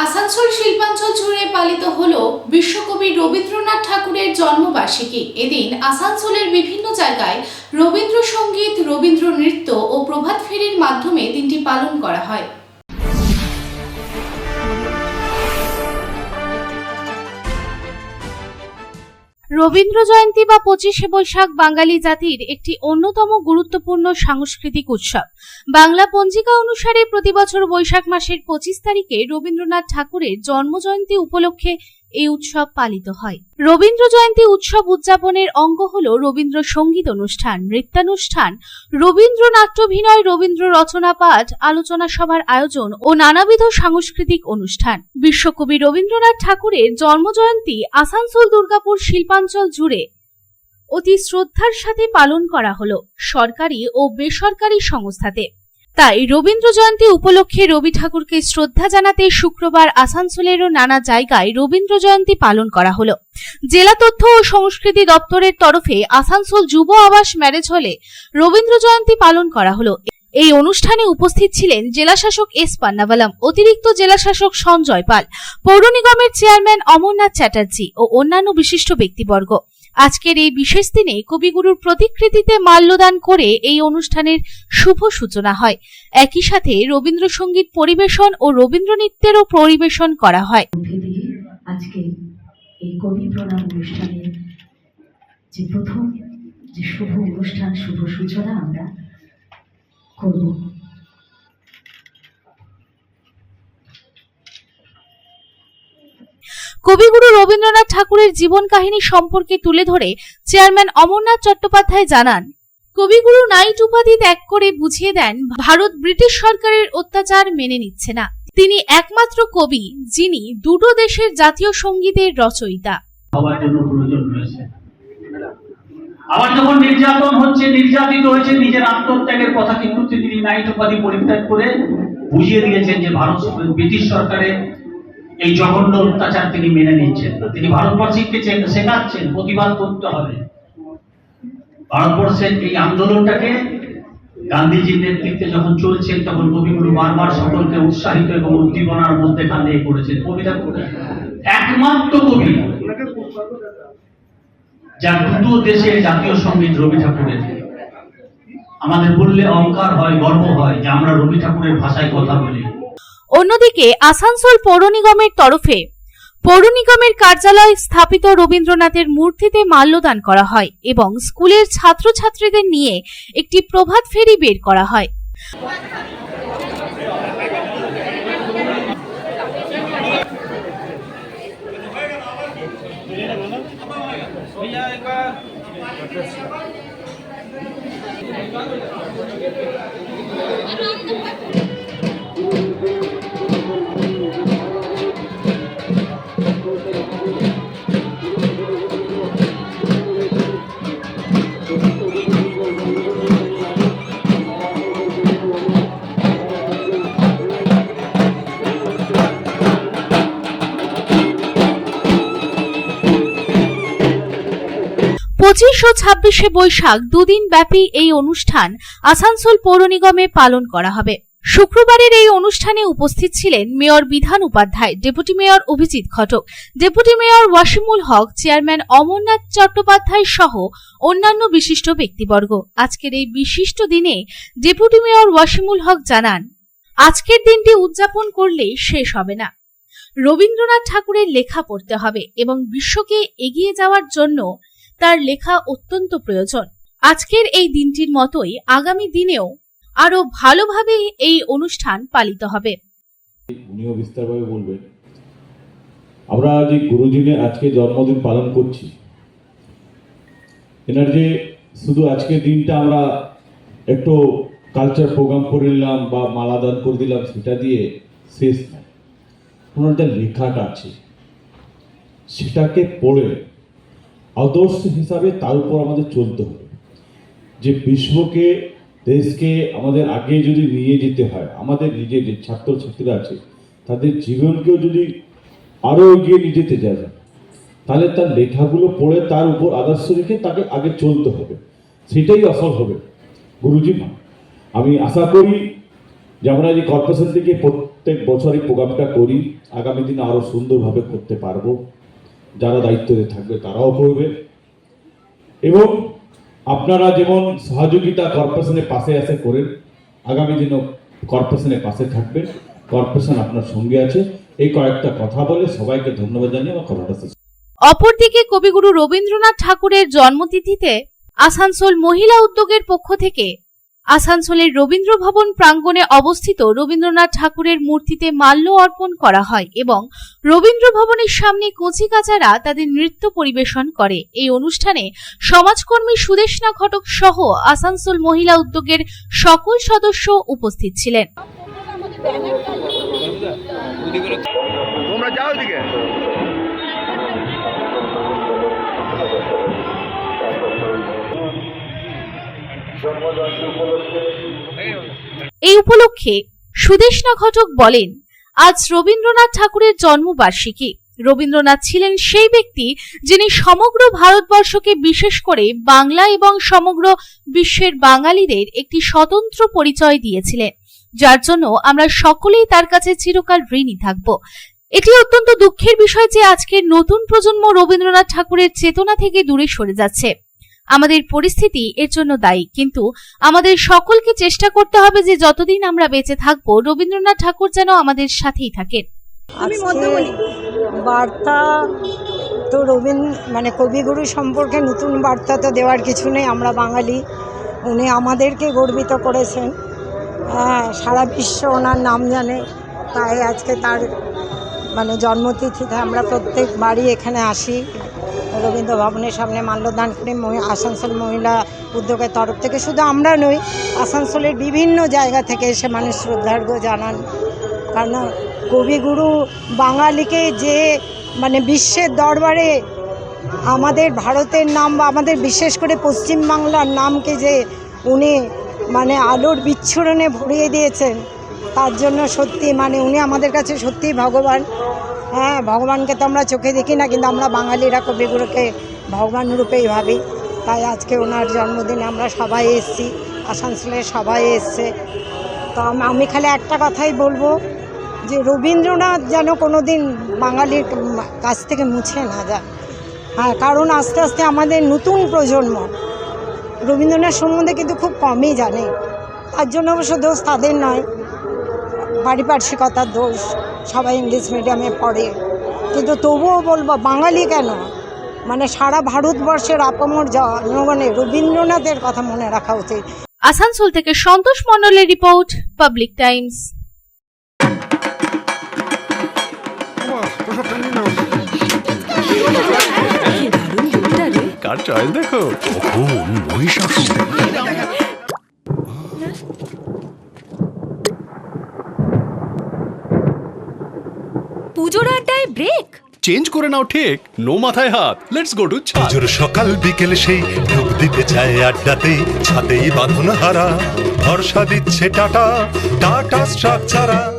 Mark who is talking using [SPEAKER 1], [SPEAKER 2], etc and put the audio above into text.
[SPEAKER 1] আসানসোল শিল্পাঞ্চল জুড়ে পালিত হলো বিশ্বকবি রবীন্দ্রনাথ ঠাকুরের জন্মবার্ষিকী। এদিন আসানসোলের বিভিন্ন জায়গায় রবীন্দ্রসঙ্গীত, রবীন্দ্র নৃত্য ও প্রভাত ফেরির মাধ্যমে দিনটি পালন করা হয়। রবীন্দ্র জয়ন্তী বা 25শে বৈশাখ বাঙালি জাতির একটি অন্যতম গুরুত্বপূর্ণ সাংস্কৃতিক উৎসব। বাংলা পঞ্জিকা অনুসারে প্রতি বছর বৈশাখ মাসের 25 তারিখে রবীন্দ্রনাথ ঠাকুরের জন্মজয়ন্তী উপলক্ষে এই উৎসব পালিত হয়। রবীন্দ্র জয়ন্তী উৎসব উদযাপনের অঙ্গ হল রবীন্দ্র সঙ্গীত অনুষ্ঠান, নৃত্যানুষ্ঠান, রবীন্দ্র নাট্যাভিনয়, রবীন্দ্র রচনা পাঠ, আলোচনা সভার আয়োজন ও নানাবিধ সাংস্কৃতিক অনুষ্ঠান। বিশ্বকবি রবীন্দ্রনাথ ঠাকুরের জন্মজয়ন্তী আসানসোল দুর্গাপুর শিল্পাঞ্চল জুড়ে অতি শ্রদ্ধার সাথে পালন করা হলো সরকারি ও বেসরকারি সংস্থাতে। তাই রবীন্দ্র জয়ন্তী উপলক্ষে রবি ঠাকুরকে শ্রদ্ধা জানাতে শুক্রবার আসানসোলেরও নানা জায়গায় রবীন্দ্র জয়ন্তী পালন করা হলো। জেলা তথ্য ও সংস্কৃতি দপ্তরের তরফে আসানসোল যুব আবাস ম্যারেজ হলে রবীন্দ্র জয়ন্তী পালন করা হলো। এই অনুষ্ঠানে উপস্থিত ছিলেন জেলাশাসক এস পান্নাওয়ালাম, অতিরিক্ত জেলাশাসক সঞ্জয় পাল, পৌর নিগমের চেয়ারম্যান অমরনাথ চ্যাটার্জি ও অন্যান্য বিশিষ্ট ব্যক্তিবর্গ। আজকের এই বিশেষ দিনে কবিগুরুর প্রতিকৃতিতে মাল্যদান করে এই অনুষ্ঠানের শুভ সূচনা হয়। একই সাথে রবীন্দ্রসঙ্গীত পরিবেশন ও রবীন্দ্র নৃত্যেরও পরিবেশন করা হয়।
[SPEAKER 2] আজকে এই কবি প্রণাম অনুষ্ঠানের যে প্রথম যে শুভ অনুষ্ঠান, শুভ সূচনা আমরা করব।
[SPEAKER 1] কবিগুরু রবীন্দ্রনাথ ঠাকুরের জীবন কাহিনী সম্পর্কে তুলে ধরে চেয়ারম্যান অমরনাথ চট্টোপাধ্যায় জানান, কবিগুরু নাইট উপাধি ত্যাগ করে বুঝিয়ে দেন ভারত ব্রিটিশ সরকারের অত্যাচার মেনে নিচ্ছে না। তিনি একমাত্র কবি যিনি দুটো দেশের জাতীয় সঙ্গীতের রচয়িতা।
[SPEAKER 3] আবার যখন নির্যাতন হচ্ছে, নির্যাতিত হয়েছে, নিজের আত্মত্যাগের কথা কিন্তু তিনি নাইট উপাধি পরিত্যাগ করে বুঝিয়ে দিয়েছেন যে ভারত ব্রিটিশ সরকারের এই জঘন্য অত্যাচার তিনি মেনে নিচ্ছেন না। তিনি ভারতবর্ষকে শেখাচ্ছেন প্রতিবাদ করতে হবে। ভারতবর্ষের এই আন্দোলনটাকে গান্ধীজির নেতৃত্বে যখন চলছে, তখন কবিগুরু বারবার সকলকে উৎসাহিত এবং উদ্দীপনার মধ্যে কাঁদিয়ে করেছেন। কবিতা একমাত্র কবি যার দুটো দেশের জাতীয় সঙ্গীত রবি ঠাকুরের। আমাদের বললে অহংকার হয়, গর্ব হয় যে আমরা রবি ঠাকুরের ভাষায় কথা বলি।
[SPEAKER 1] অন্যদিকে আসানসোল পৌর নিগমের তরফে পৌর নিগমের কার্যালয়ে স্থাপিত রবীন্দ্রনাথের মূর্তিতে মাল্যদান করা হয় এবং স্কুলের ছাত্রছাত্রীদের নিয়ে একটি প্রভাত ফেরি বের করা হয়। পঁচিশ ও 26শে বৈশাখ দুদিন ব্যাপী এই অনুষ্ঠান আসানসোল পৌর নিগমে পালন করা হবে। শুক্রবারের এই অনুষ্ঠানে উপস্থিত ছিলেন mayor Bidhan Upadhyay, deputy mayor Abhijit ঘটক, ডেপুটি মেয়র ওয়াসিমুল হক, চেয়ারম্যান অমরনাথ চট্টোপাধ্যায় সহ অন্যান্য বিশিষ্ট ব্যক্তিবর্গ। আজকের এই বিশিষ্ট দিনে ডেপুটি মেয়র ওয়াসিমুল হক জানান, আজকের দিনটি উদযাপন করলেই শেষ হবে না। রবীন্দ্রনাথ ঠাকুরের লেখা পড়তে হবে এবং বিশ্বকে এগিয়ে যাওয়ার জন্য তার লেখা অত্যন্ত প্রয়োজন। আজকের এই দিনটির মতোই আগামী দিনেও আরো ভালোভাবে এই অনুষ্ঠান পালিত হবে।
[SPEAKER 4] উনিও বিস্তারভাবে বলবেন। আমরা যে গুরুজিনের আজকে জন্মদিন পালন করছি, এনার যে শুধু আজকের দিনটা আমরা একটু কালচার প্রোগ্রাম করে নিলাম বা মালাদান করে দিলাম, সেটা দিয়ে শেষ নয়। ওনার যে লেখাটা আছে সেটাকে পড়ে আদর্শ হিসাবে তার উপর আমাদের চলতে হবে। যে বিশ্বকে, দেশকে আমাদের আগে যদি নিয়ে যেতে হয়, আমাদের নিজের যে ছাত্রছাত্রীরা আছে তাদের জীবনকেও যদি আরও এগিয়ে নিয়ে যেতে যায়, তাহলে তার লেখাগুলো পড়ে তার উপর আদর্শ রেখে তাকে আগে চলতে হবে। সেটাই আসল হবে গুরুজি। আমি আশা করি যে আমরা যে কর্পোরেশন থেকে প্রত্যেক বছরই প্রোগ্রামটা করি, আগামী দিনে আরও সুন্দরভাবে করতে পারবো। যারা দায়িত্বে থাকবে তারাও করবে, এবং আপনারা যেমন সহযোগিতা কর্পোরেশনের পাশে আসে করেন, আগামী দিনও কর্পোরেশনের পাশে থাকবে। কর্পোরেশন আপনার সঙ্গে আছে। এই কয়েকটা কথা বলে সবাইকে ধন্যবাদ জানিয়ে আমার কথাটা শেষ।
[SPEAKER 1] অপরদিকে কবিগুরু রবীন্দ্রনাথ ঠাকুরের জন্মতিথিতে আসানসোল মহিলা উদ্যোগের পক্ষ থেকে আসানসোলের রবীন্দ্র ভবন প্রাঙ্গণে অবস্থিত রবীন্দ্রনাথ ঠাকুরের মূর্তিতে মাল্য অর্পণ করা হয় এবং রবীন্দ্র ভবনের সামনে কচিকাঁচারা তাদের নৃত্য পরিবেশন করে। এই অনুষ্ঠানে সমাজকর্মী সুদেষ্ণা ঘটক সহ আসানসোল মহিলা উদ্যোগের সকল সদস্য উপস্থিত ছিলেন।
[SPEAKER 5] তোমরা যাও দিকে।
[SPEAKER 1] এই উপলক্ষে সুদেষ্ণা ঘটক বলেন, আজ রবীন্দ্রনাথ ঠাকুরের জন্মবার্ষিকী। রবীন্দ্রনাথ ছিলেন সেই ব্যক্তি যিনি সমগ্র ভারতবর্ষকে, বিশেষ করে বাংলা এবং সমগ্র বিশ্বের বাঙালিদের একটি স্বতন্ত্র পরিচয় দিয়েছিলেন, যার জন্য আমরা সকলেই তার কাছে চিরকাল ঋণী থাকব। এটি অত্যন্ত দুঃখের বিষয় যে আজকের নতুন প্রজন্ম রবীন্দ্রনাথ ঠাকুরের চেতনা থেকে দূরে সরে যাচ্ছে। আমাদের পরিস্থিতি এর জন্য দায়ী, কিন্তু আমাদের সকলকে চেষ্টা করতে হবে যে যতদিন আমরা বেঁচে থাকবো রবীন্দ্রনাথ ঠাকুর যেন আমাদের সাথেই থাকেন।
[SPEAKER 6] বার্তা তো কবিগুরু সম্পর্কে নতুন বার্তা তো দেওয়ার কিছু নেই। আমরা বাঙালি, উনি আমাদেরকে গর্বিত করেছেন। সারা বিশ্ব ওনার নাম জানে, তাই আজকে তার জন্মতিথিতে আমরা প্রত্যেকবারই এখানে আসি। রবীন্দ্র ভবনের সামনে মাল্যদান করে আসানসোল মহিলা উদ্যোগের তরফ থেকে, শুধু আমরা নই, আসানসোলের বিভিন্ন জায়গা থেকে এসে মানুষ শ্রদ্ধার্ঘ্য জানান। কারণ কবিগুরু বাঙালিকে যে বিশ্বের দরবারে আমাদের ভারতের নাম বা আমাদের বিশেষ করে পশ্চিমবাংলার নামকে যে উনি আলোর বিচ্ছুরণে ভরিয়ে দিয়েছেন, তার জন্য সত্যি উনি আমাদের কাছে সত্যিই ভগবান। হ্যাঁ, ভগবানকে তো আমরা চোখে দেখি না, কিন্তু আমরা বাঙালিরা কবিগুরুকে ভগবান রূপেই ভাবি। তাই আজকে ওনার জন্মদিনে আমরা সবাই এসেছি, আসানসোলের সবাই এসছে। তো আমি খালি একটা কথাই বলবো যে রবীন্দ্রনাথ যেন কোনো দিন বাঙালির কাছ থেকে মুছে না যায়। হ্যাঁ, কারণ আস্তে আস্তে আমাদের নতুন প্রজন্ম রবীন্দ্রনাথ সম্বন্ধে কিন্তু খুব কমই জানে। তার জন্য অবশ্য দোষ তাদের নয়, পারিপার্শ্বিকতার দোষ। সবাই ইংলিশ মিডিয়ামে পড়ে, কিন্তু তবুও বলবো বাঙালি কেন, সারা ভারতবর্ষের আপামর জনগণের রবীন্দ্রনাথের কথা মনে রাখা উচিত।
[SPEAKER 1] আসানসোল থেকে সন্তোষ মণ্ডলের রিপোর্ট, পাবলিক টাইমস।
[SPEAKER 5] কার চয়েস দেখো, মহিষাসুর।
[SPEAKER 7] পুজোর আড্ডায় ব্রেক
[SPEAKER 5] চেঞ্জ করে নাও ঠিক, নো মাথায় হাত। লেটস গো টু
[SPEAKER 8] পুজোর সকাল বিকেল সেই ডুব দিতে যায় আড্ডাতে, ছাদেই বাঁধন হারা ভরসা দিচ্ছে টাটা, টাটা স্ট্রাকচারা।